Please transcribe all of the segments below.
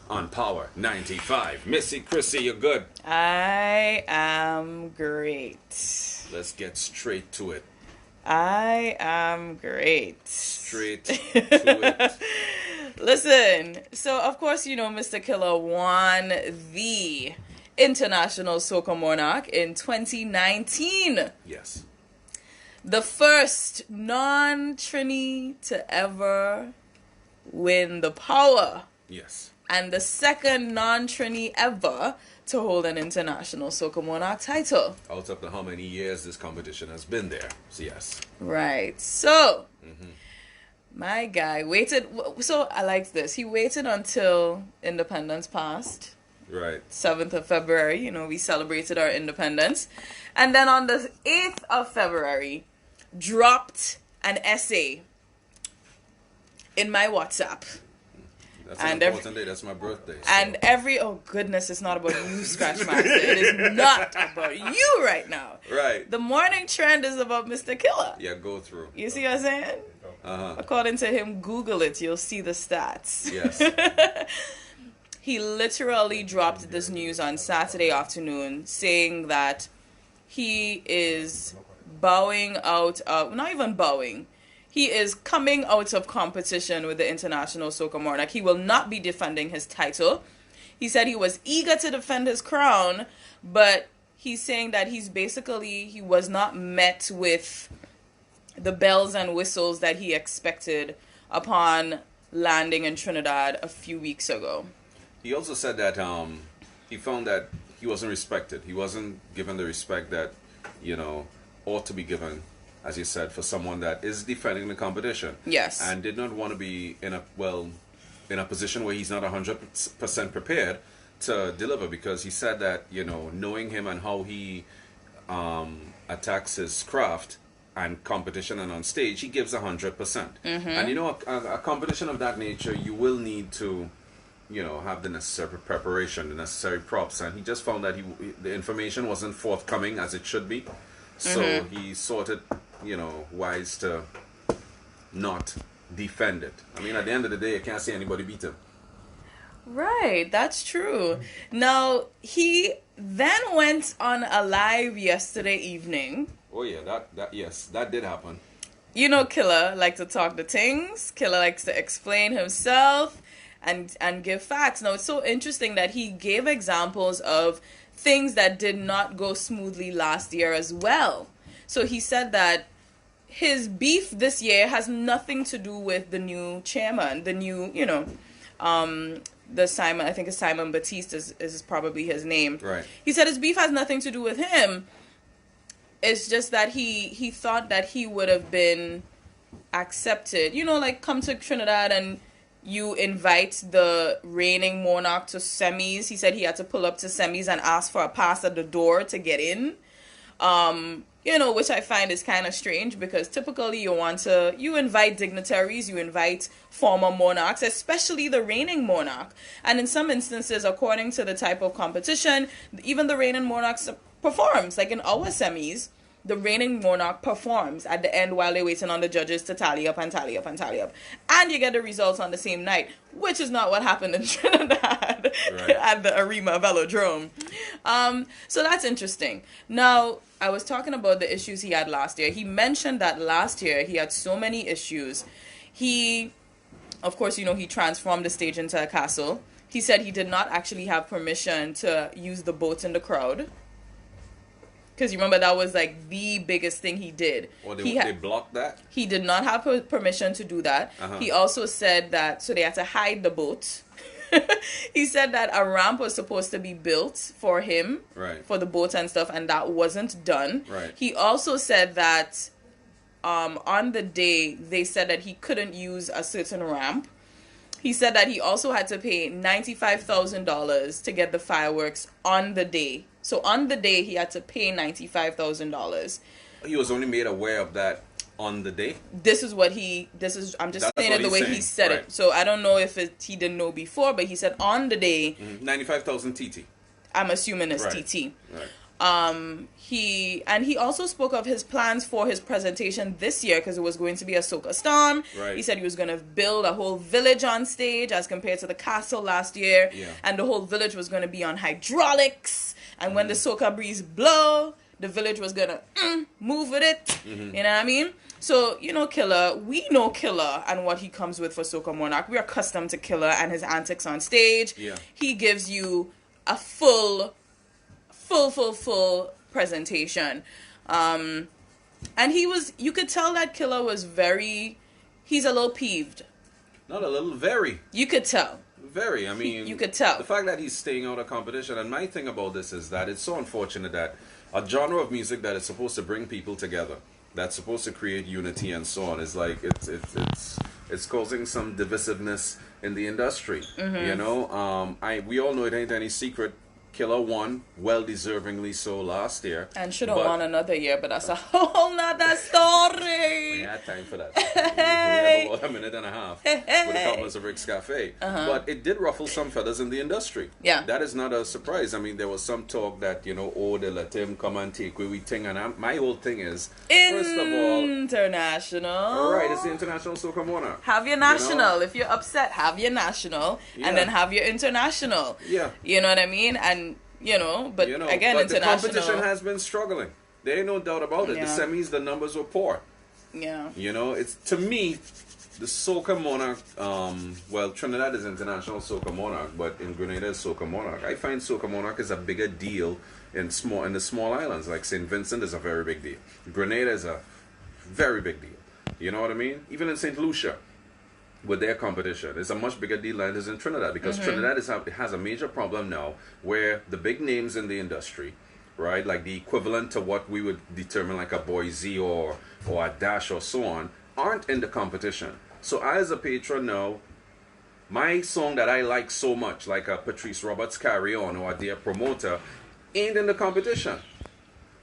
on Power 95. Msy.Chrissy, you're good. I am great. Let's get straight to it. I am great. Straight to it. Listen, so of course you know Mr. Killa won the International Soca Monarch in 2019. Yes. The first non-Trini to ever win the Power. Yes. And the second non-Trini ever to hold an International Soca Monarch title. Out of the how many years this competition has been there. So yes. Right. So, my guy waited. So, I like this. He waited until independence passed. Right. 7th of February. You know, we celebrated our independence. And then on the 8th of February, dropped an essay in my WhatsApp. That's an important day. That's my birthday. So. And oh goodness, it's not about you, Scratchmaster. It is not about you right now. Right. The morning trend is about Mr. Killa. Yeah, go through. You see what I'm saying? According to him, Google it. You'll see the stats. Yes. He literally dropped this news on Saturday afternoon saying that he is bowing out of, not even bowing, he is coming out of competition with the International Soca Monarch. He will not be defending his title. He said he was eager to defend his crown, but he's saying that he was not met with the bells and whistles that he expected upon landing in Trinidad a few weeks ago. He also said that he found that he wasn't respected. He wasn't given the respect that, ought to be given, as you said, for someone that is defending the competition. Yes. And did not want to be in a position where he's not 100% prepared to deliver, because he said that, knowing him and how he attacks his craft and competition and on stage, he gives 100%. And a competition of that nature, you will need to have the necessary preparation, the necessary props, and he just found that the information wasn't forthcoming as it should be. So he thought it, wise to not defend it. I mean, at the end of the day, you can't see anybody beat him. Right, that's true. Now, he then went on a live yesterday evening. Oh yeah, that did happen. Killa likes to talk the things. Killa likes to explain himself and give facts. Now, it's so interesting that he gave examples of things that did not go smoothly last year as well. So he said that his beef this year has nothing to do with the new chairman, the new, the Simon, I think it's Simon Batiste is probably his name. Right. He said his beef has nothing to do with him. It's just that he thought that he would have been accepted. Come to Trinidad and you invite the reigning monarch to semis. He said he had to pull up to semis and ask for a pass at the door to get in. Which I find is kind of strange, because typically you invite dignitaries, you invite former monarchs, especially the reigning monarch. And in some instances, according to the type of competition, even the reigning monarch performs. Like in our semis, the reigning monarch performs at the end while they're waiting on the judges to tally up and tally up and tally up. And you get the results on the same night, which is not what happened in Trinidad at the Arima Velodrome. So that's interesting. Now, I was talking about the issues he had last year. He mentioned that last year he had so many issues. He, of course, he transformed the stage into a castle. He said he did not actually have permission to use the boats in the crowd. Because you remember that was like the biggest thing he did. Or they blocked that? He did not have permission to do that. He also said that, so they had to hide the boat. He said that a ramp was supposed to be built for him, for the boat and stuff, and that wasn't done. Right. He also said that on the day, they said that he couldn't use a certain ramp. He said that he also had to pay $95,000 to get the fireworks on the day. So on the day, he had to pay $95,000. He was only made aware of that on the day? I'm just saying it the way he said it. So I don't know if he didn't know before, but he said on the day. 95,000 TT. I'm assuming it's TT. Right. He also spoke of his plans for his presentation this year, because it was going to be a soca storm. Right. He said he was going to build a whole village on stage as compared to the castle last year. Yeah. And the whole village was going to be on hydraulics. And when the soca breeze blow, the village was going to move with it. Mm-hmm. You know what I mean? So, Killa, we know Killa and what he comes with for Soca Monarch. We're accustomed to Killa and his antics on stage. Yeah. He gives you a full presentation. And you could tell that Killa was he's a little peeved. Not a little, very. You could tell. Very. I mean, you could tell. The fact that he's staying out of competition, and my thing about this is that it's so unfortunate that a genre of music that is supposed to bring people together, that's supposed to create unity and so on, is like it's causing some divisiveness in the industry. Mm-hmm. We all know it ain't any secret. Killa won, well deservingly so, last year. And should have won another year, but that's a whole nother story. We had time for that. We have about a minute and a half with the comments of Rick's Cafe. But it did ruffle some feathers in the industry. Yeah. That is not a surprise. I mean, there was some talk that, they let him come and take away we thing. And my whole thing is, first of all... International. Right, it's the International Soca Monarch. Have your national. If you're upset, have your national. Yeah. And then have your international. Yeah. You know what I mean? And... again, but international. The competition has been struggling. There ain't no doubt about it. Yeah. The semis, the numbers were poor. Yeah. It's, to me, the Soca Monarch, Trinidad is International Soca Monarch, but in Grenada is Soca Monarch. I find Soca Monarch is a bigger deal in the small islands. Like St. Vincent is a very big deal. Grenada is a very big deal. You know what I mean? Even in St. Lucia, with their competition, it's a much bigger deal than it is in Trinidad, because Trinidad has a major problem now where the big names in the industry, right, like the equivalent to what we would determine like a Boy Z or a Dash or so on, aren't in the competition. So I, as a patron, now, my song that I like so much, like a Patrice Roberts Carry On or a Dear Promoter, ain't in the competition.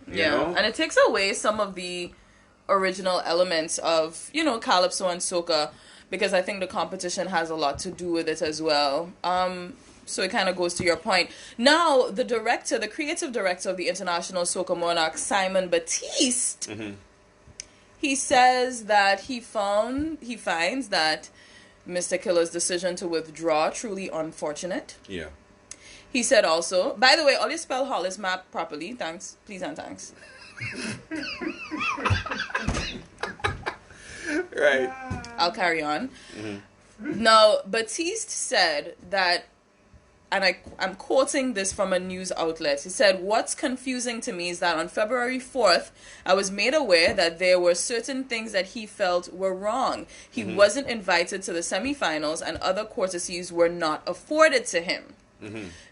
You know? And it takes away some of the original elements of, Calypso and Soca, because I think the competition has a lot to do with it as well. So it kind of goes to your point. Now, the creative director of the International Soca Monarch, Simon Batiste, he says that he finds that Mr. Killa's decision to withdraw truly unfortunate. Yeah. He said also, by the way, always spell Hollis map properly. Thanks. Please and thanks. Right. I'll carry on. Now, Batiste said that, and I'm quoting this from a news outlet. He said, "What's confusing to me is that on February 4th, I was made aware that there were certain things that he felt were wrong. He wasn't invited to the semifinals, and other courtesies were not afforded to him."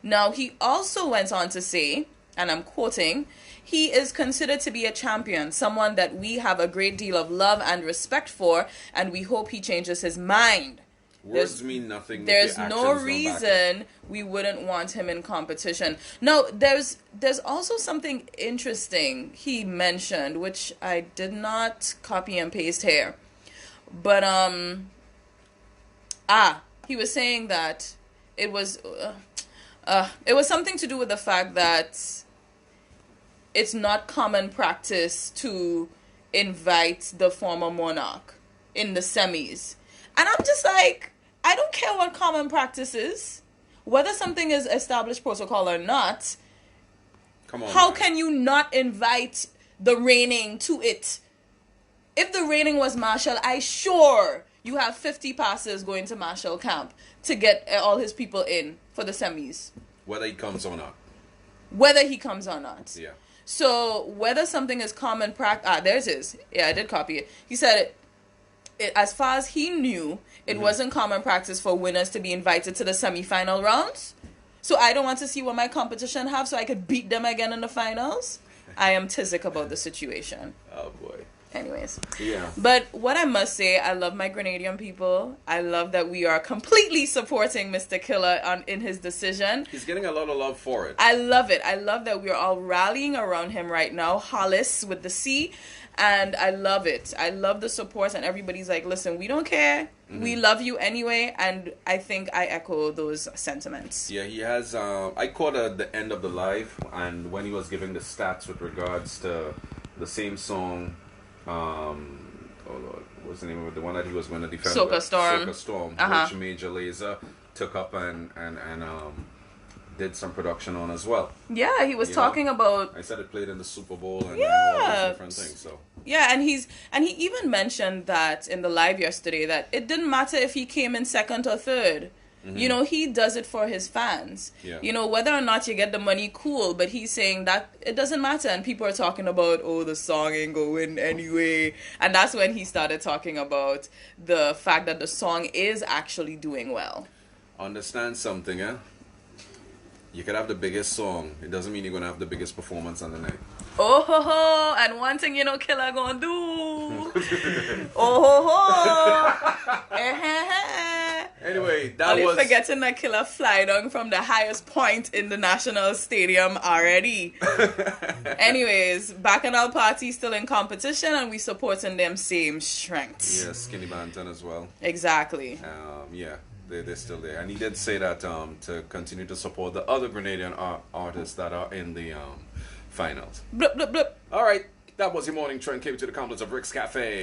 Now, he also went on to say, and I'm quoting, "He is considered to be a champion, someone that we have a great deal of love and respect for, and we hope he changes his mind. Words mean nothing. There's no reason we wouldn't want him in competition." Now, there's also something interesting he mentioned, which I did not copy and paste here. But, he was saying that it was something to do with the fact that it's not common practice to invite the former monarch in the semis. And I'm just like, I don't care what common practice is. Whether something is established protocol or not, come on, how can you not invite the reigning to it? If the reigning was Marshall, you have 50 passes going to Marshall camp to get all his people in for the semis. Whether he comes or not. Yeah. So whether something is common practice, there's his. Yeah, I did copy it. He said it as far as he knew, it wasn't common practice for winners to be invited to the semi-final rounds. So I don't want to see what my competition have so I could beat them again in the finals. I am tizzic about the situation. Oh boy. Anyways. Yeah. But what I must say, I love my Grenadian people. I love that we are completely supporting Mr. Killa in his decision. He's getting a lot of love for it. I love it. I love that we're all rallying around him right now. Hollis with the C. And I love it. I love the support, and everybody's like, listen, we don't care. We love you anyway. And I think I echo those sentiments. Yeah, he has. I caught at the end of the live, and when he was giving the stats with regards to the same song, oh Lord, what's the name of it? The one that he was going to defend. Soca Storm. Soca Storm, which Major Lazer took up and did some production on as well. Yeah, he was talking about. I said it played in the Super Bowl and all these different things. So yeah, and he even mentioned that in the live yesterday that it didn't matter if he came in second or third. You know, he does it for his fans. Yeah. You know, whether or not you get the money, cool. But he's saying that it doesn't matter. And people are talking about, oh, the song ain't going anyway. And that's when he started talking about the fact that the song is actually doing well. Understand something, eh? You could have the biggest song. It doesn't mean you're going to have the biggest performance on the night. Oh ho ho! And one thing you know Killa gonna do. Oh ho ho! Anyway, that Only was... forgetting that Killa fly down from the highest point in the national stadium already. Anyways, Bacchanal Party still in competition, and we supporting them same strengths. Yeah, Skinny Banton as well. Exactly. Yeah. They're still there. And he did say that to continue to support the other Grenadian artists that are in the finals. Blup, blup, blup. All right. That was your morning trend. Came to the compliments of Rick's Cafe.